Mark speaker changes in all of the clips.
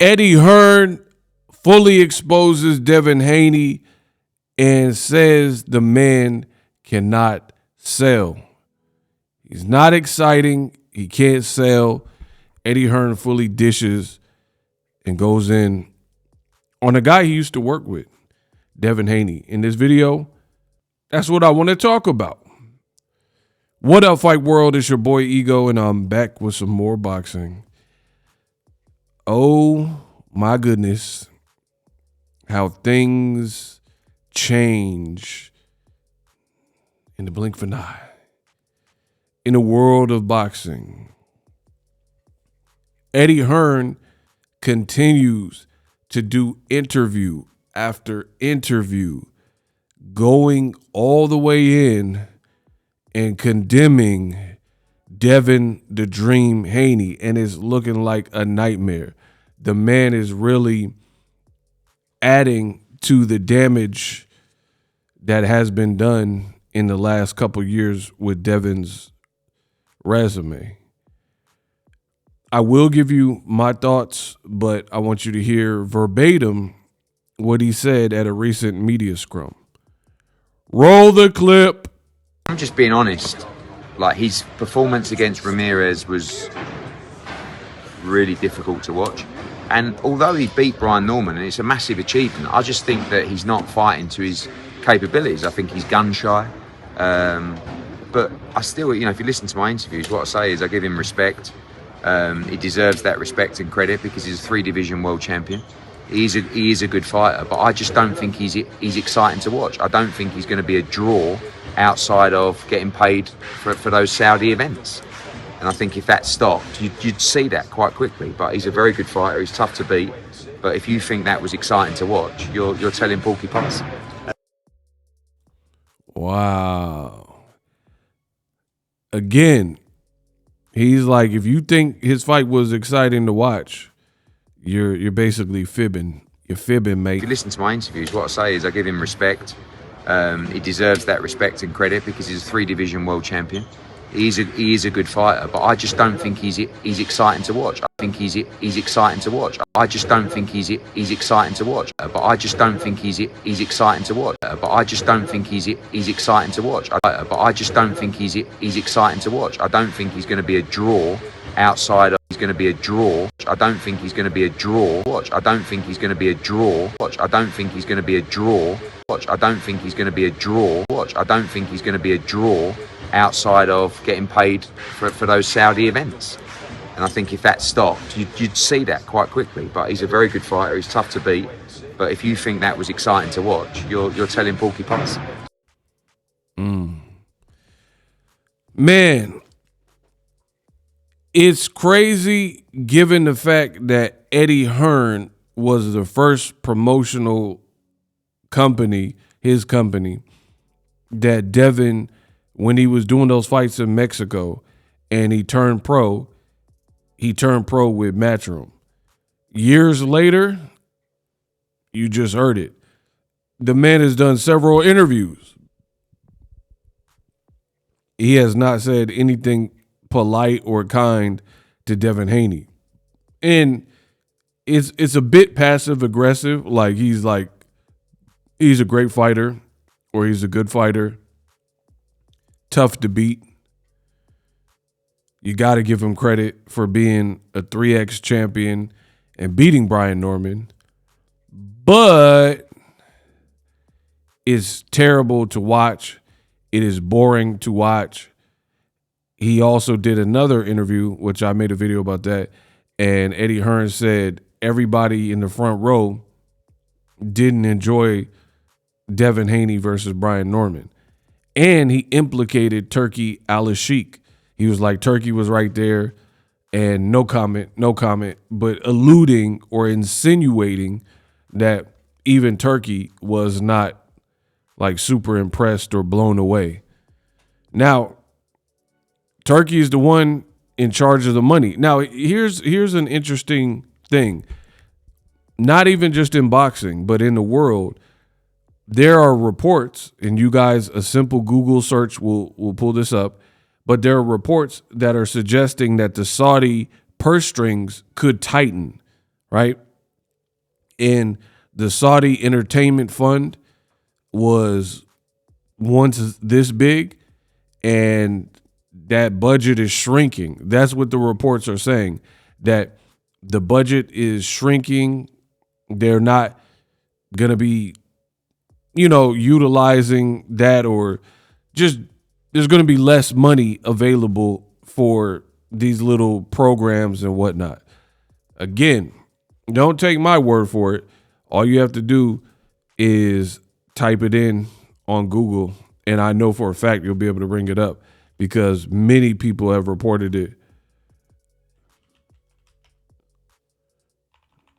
Speaker 1: Eddie Hearn fully exposes Devin Haney and says the man cannot sell. He's not exciting. He can't sell. Eddie Hearn fully dishes and goes in on a guy he used to work with, Devin Haney. In this video, that's what I want to talk about. What up, Fight World? It's your boy Ego, and I'm back with some more boxing. Oh my goodness, how things change in the blink of an eye. In the world of boxing, Eddie Hearn continues to do interview after interview, going all the way in and condemning Devin the Dream Haney, and it's looking like a nightmare. The man is really adding to the damage that has been done in the last couple years with Devin's resume. I will give you my thoughts, but I want you to hear verbatim what he said at a recent media scrum. Roll the clip.
Speaker 2: I'm just being honest. Like, his performance against Ramirez was really difficult to watch. And although he beat Brian Norman, and it's a massive achievement, I just think that he's not fighting to his capabilities. I think he's gun shy. But I still, if you listen to my interviews, what I say is I give him respect. He deserves that respect and credit because he's a 3-division world champion. He is a good fighter, but I just don't think he's exciting to watch. I don't think he's going to be a draw outside of getting paid for those Saudi events. And I think if that stopped, you'd see that quite quickly. But he's a very good fighter. He's tough to beat. But if you think that was exciting to watch, you're telling porcupines.
Speaker 1: Wow. Again, he's like, if you think his fight was exciting to watch, you're basically fibbing. You're fibbing, mate.
Speaker 2: If you listen to my interviews, what I say is I give him respect. He deserves that respect and credit because he's a 3-division world champion. He is a good fighter, but I just don't think he's exciting to watch. I think he's exciting to watch. I just don't think he's exciting to watch. But I just don't think he's exciting to watch. But I just don't think he's exciting to watch. But I just don't think he's exciting to watch. I don't think he's going to be a draw outside of. He's going to be a draw. I don't think he's going to be a draw. Watch. I don't think he's going to be a draw. Watch. I don't think he's going to be a draw. Watch. I don't think he's going to be a draw. Watch. I don't think he's going to be a draw outside of getting paid for those Saudi events. And I think if that stopped, you'd see that quite quickly. But he's a very good fighter. He's tough to beat. But if you think that was exciting to watch, you're telling porcupines.
Speaker 1: Man, it's crazy given the fact that Eddie Hearn was the first promotional company, his company, that Devin, when he was doing those fights in Mexico and he turned pro with Matchroom. Years later, you just heard it. The man has done several interviews. He has not said anything polite or kind to Devin Haney. And it's a bit passive aggressive. Like he's a great fighter or he's a good fighter. Tough to beat. You got to give him credit for being a 3X champion and beating Brian Norman. But it's terrible to watch. It is boring to watch. He also did another interview, which I made a video about that, and Eddie Hearn said everybody in the front row didn't enjoy Devin Haney versus Brian Norman. And he implicated Turki Al-Sheikh. He was like, Turki was right there, and no comment, but alluding or insinuating that even Turki was not like super impressed or blown away. Now, Turki is the one in charge of the money. Now, here's an interesting thing. Not even just in boxing, but in the world, there are reports, and you guys, a simple Google search will pull this up, but there are reports that are suggesting that the Saudi purse strings could tighten, right? And the Saudi Entertainment Fund was once this big, and that budget is shrinking. That's what the reports are saying, that the budget is shrinking. They're not going to be, utilizing that, or just there's going to be less money available for these little programs and whatnot. Again, don't take my word for it. All you have to do is type it in on Google, and I know for a fact you'll be able to bring it up because many people have reported it.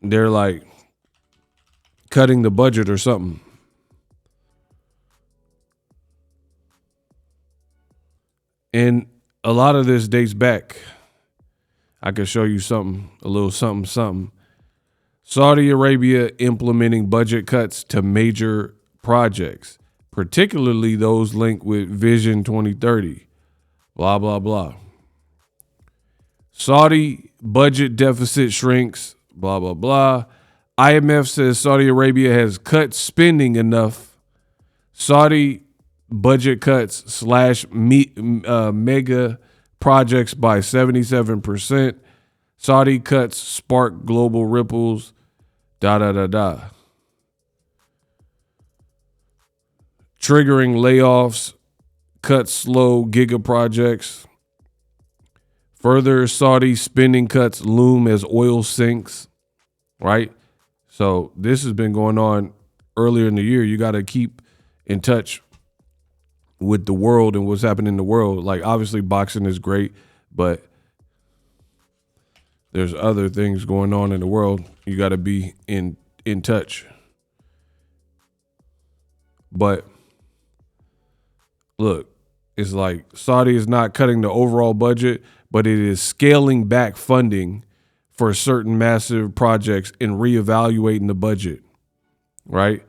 Speaker 1: They're like cutting the budget or something. And a lot of this dates back. I could show you something, a little something. Saudi Arabia implementing budget cuts to major projects, particularly those linked with Vision 2030. Blah, blah, blah. Saudi budget deficit shrinks. Blah, blah, blah. IMF says Saudi Arabia has cut spending enough. Saudi budget cuts slash mega projects by 77%. Saudi cuts spark global ripples. Triggering layoffs, cuts slow giga projects. Further Saudi spending cuts loom as oil sinks, right? So this has been going on earlier in the year. You got to keep in touch with the world and what's happening in the world. Like, obviously boxing is great, but there's other things going on in the world. You got to be in touch. But look, it's like Saudi is not cutting the overall budget, but it is scaling back funding for certain massive projects and reevaluating the budget, right?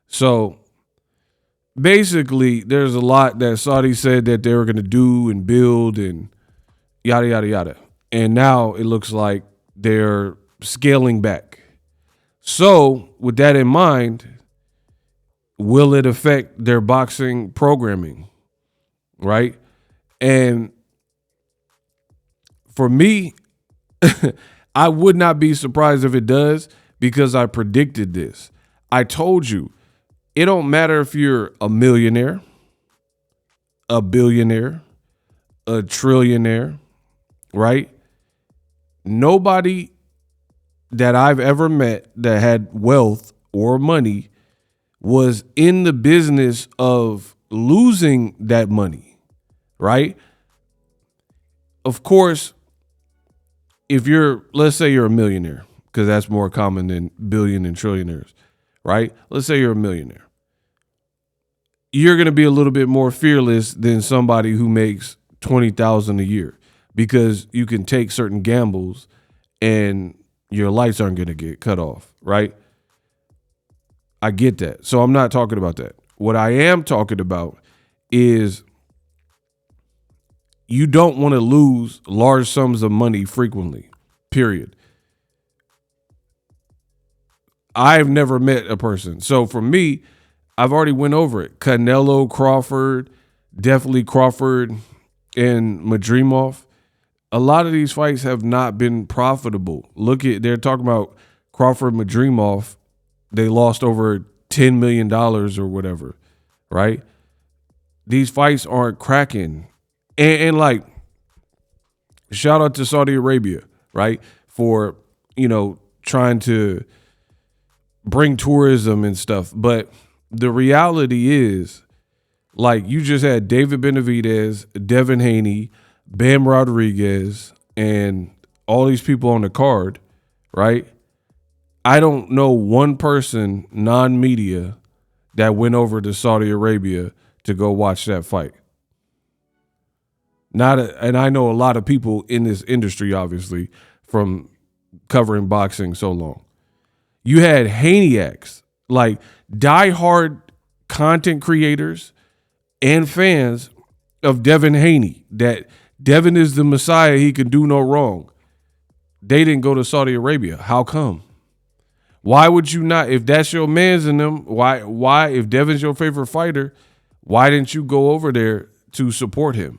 Speaker 1: So basically, there's a lot that Saudi said that they were going to do and build and yada, yada, yada. And now it looks like they're scaling back. So with that in mind, will it affect their boxing programming, right? And for me, I would not be surprised if it does, because I predicted this. I told you, it don't matter if you're a millionaire, a billionaire, a trillionaire, right? Nobody that I've ever met that had wealth or money was in the business of losing that money, right? Of course, if let's say you're a millionaire, because that's more common than billion and trillionaires, right? Let's say you're a millionaire. You're going to be a little bit more fearless than somebody who makes $20,000 a year, because you can take certain gambles and your lights aren't going to get cut off, right? I get that. So I'm not talking about that. What I am talking about is you don't want to lose large sums of money frequently, period. I've never met a person. So for me, I've already went over it. Canelo, Crawford, definitely Crawford and Madrimov. A lot of these fights have not been profitable. They're talking about Crawford, Madrimov. They lost over $10 million or whatever, right? These fights aren't cracking. And like, shout out to Saudi Arabia, right? For, trying to bring tourism and stuff. But the reality is, like, you just had David Benavidez, Devin Haney, Bam Rodriguez, and all these people on the card, right? I don't know one person, non-media, that went over to Saudi Arabia to go watch that fight. And I know a lot of people in this industry, obviously, from covering boxing so long. You had Haniacs, like diehard content creators and fans of Devin Haney, that Devin is the Messiah, he can do no wrong. They didn't go to Saudi Arabia. How come? Why would you not? If that's your man's in them, why if Devin's your favorite fighter, why didn't you go over there to support him?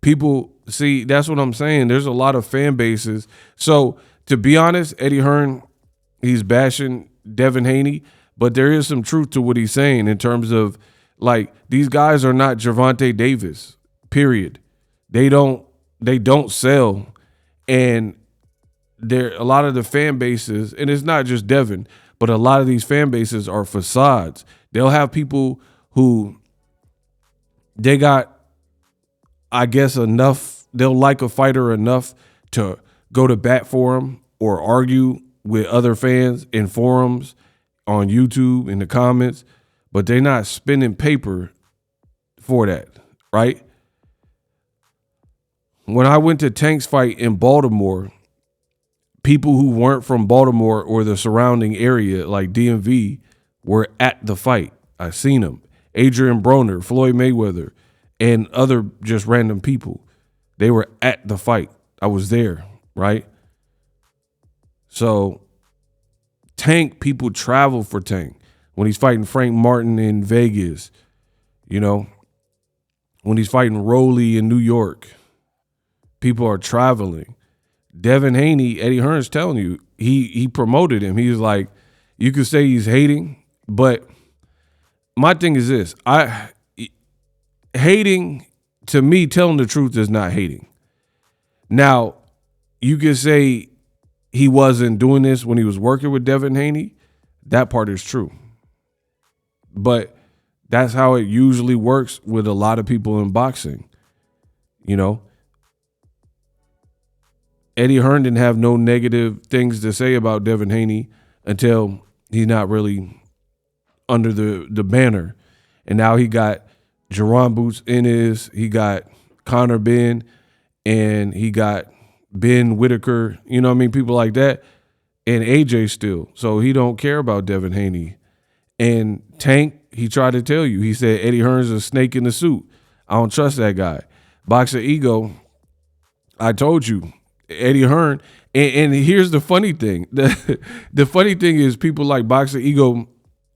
Speaker 1: People see, that's what I'm saying. There's a lot of fan bases. So to be honest, Eddie Hearn, he's bashing Devin Haney, but there is some truth to what he's saying in terms of like these guys are not Gervonta Davis. Period. They don't sell, and there a lot of the fan bases, and it's not just Devin, but a lot of these fan bases are facades. They'll have people who they got, I guess, enough. They'll like a fighter enough to go to bat for him or argue with other fans in forums, on YouTube, in the comments, but they're not spending paper for that, right? When I went to Tank's fight in Baltimore, people who weren't from Baltimore or the surrounding area, like DMV, were at the fight. I seen them. Adrian Broner, Floyd Mayweather, and other just random people. They were at the fight. I was there, right? So Tank, people travel for Tank. When he's fighting Frank Martin in Vegas, you know, when he's fighting Roley in New York, people are traveling. Devin Haney, Eddie Hearn's telling you, he promoted him. He was like, you could say he's hating, but my thing is this. Hating, to me, telling the truth is not hating. Now, you could say he wasn't doing this when he was working with Devin Haney. That part is true. But that's how it usually works with a lot of people in boxing. You know, Eddie Hearn didn't have no negative things to say about Devin Haney until he's not really under the banner. And now he got Jerron Boots Ennis, he got Conor Ben, and he got Ben Whitaker, you know what I mean, people like that, and AJ still. So he don't care about Devin Haney. And Tank, he tried to tell you, he said Eddie Hearn's a snake in the suit. I don't trust that guy. Boxing Ego, I told you, Eddie Hearn, and here's the funny thing. The funny thing is people like Boxing Ego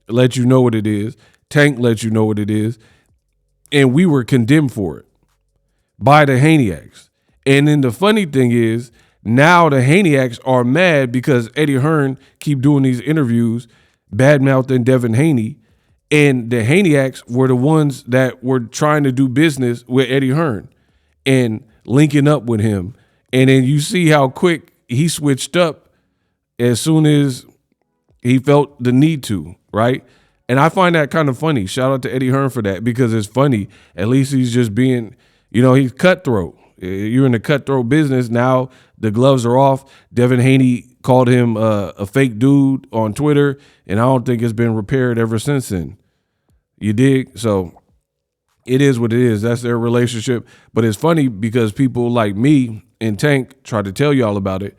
Speaker 1: let you know what it is. Tank let you know what it is. And we were condemned for it by the Haneyacks. And then the funny thing is now the Haneyacks are mad because Eddie Hearn keep doing these interviews, bad-mouthing Devin Haney. And the Haneyacks were the ones that were trying to do business with Eddie Hearn and linking up with him. And then you see how quick he switched up as soon as he felt the need to, right? And I find that kind of funny. Shout out to Eddie Hearn for that because it's funny. At least he's just being, you know, he's cutthroat. You're in the cutthroat business. Now the gloves are off. Devin Haney called him a fake dude on Twitter, and I don't think it's been repaired ever since then. You dig? So it is what it is. That's their relationship. But it's funny because people like me and Tank tried to tell y'all about it,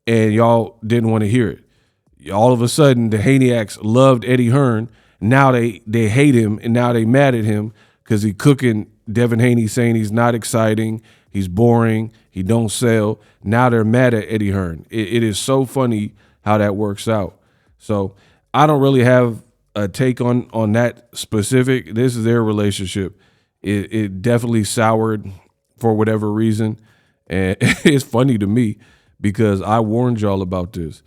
Speaker 1: and y'all didn't want to hear it. All of a sudden, the Haneyacks loved Eddie Hearn. Now they hate him, and now they mad at him because he cooking Devin Haney, saying he's not exciting, he's boring, he don't sell. Now they're mad at Eddie Hearn. It is so funny how that works out. So I don't really have a take on that specific. This is their relationship. It definitely soured for whatever reason. And it's funny to me because I warned y'all about this.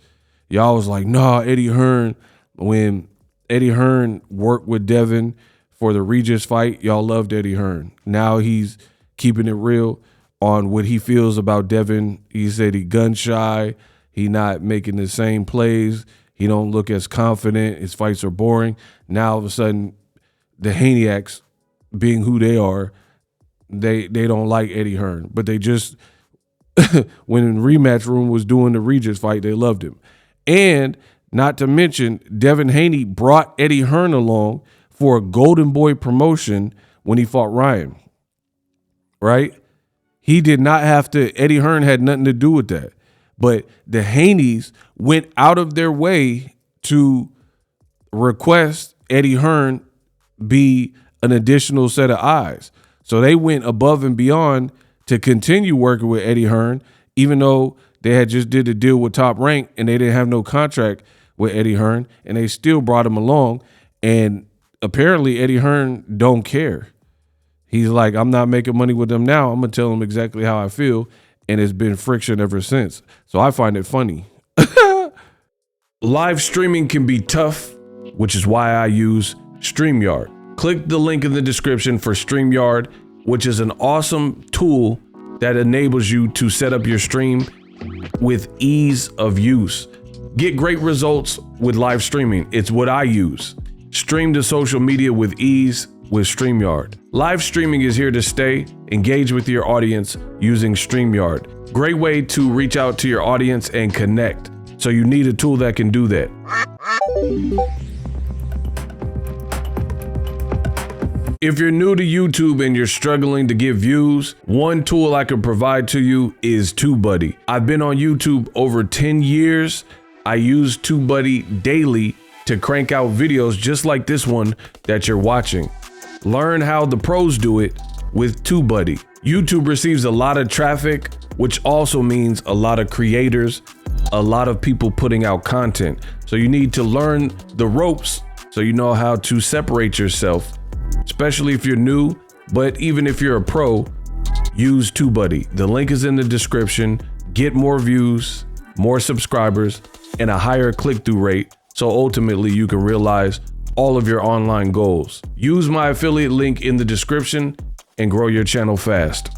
Speaker 1: Y'all was like, nah, Eddie Hearn. When Eddie Hearn worked with Devin for the Regis fight, y'all loved Eddie Hearn. Now he's keeping it real on what he feels about Devin. He said he gun shy. He not making the same plays. He don't look as confident. His fights are boring. Now all of a sudden, the Haneyacks, being who they are, they don't like Eddie Hearn. But they just, when Rematch Room was doing the Regis fight, they loved him. And not to mention, Devin Haney brought Eddie Hearn along for a Golden Boy promotion when he fought Ryan. Right? He did not have to, Eddie Hearn had nothing to do with that. But the Haneys went out of their way to request Eddie Hearn be an additional set of eyes. So they went above and beyond to continue working with Eddie Hearn, even though they had just did a deal with Top Rank and they didn't have no contract with Eddie Hearn, and they still brought him along. And apparently Eddie Hearn don't care. He's like, I'm not making money with them now. I'm going to tell them exactly how I feel. And it's been friction ever since. So I find it funny. Live streaming can be tough, which is why I use StreamYard. Click the link in the description for StreamYard, which is an awesome tool that enables you to set up your stream with ease of use. Get great results with live streaming. It's what I use. Stream to social media with ease with StreamYard. Live streaming is here to stay. Engage with your audience using StreamYard. Great way to reach out to your audience and connect. So you need a tool that can do that. If you're new to YouTube and you're struggling to get views, one tool I can provide to you is TubeBuddy. I've been on YouTube over 10 years. I use TubeBuddy daily to crank out videos just like this one that you're watching. Learn how the pros do it with TubeBuddy. YouTube receives a lot of traffic, which also means a lot of creators, a lot of people putting out content. So you need to learn the ropes so you know how to separate yourself, especially if you're new. But even if you're a pro, use TubeBuddy. The link is in the description. Get more views, more subscribers, and a higher click-through rate. So ultimately you can realize all of your online goals. Use my affiliate link in the description and grow your channel fast.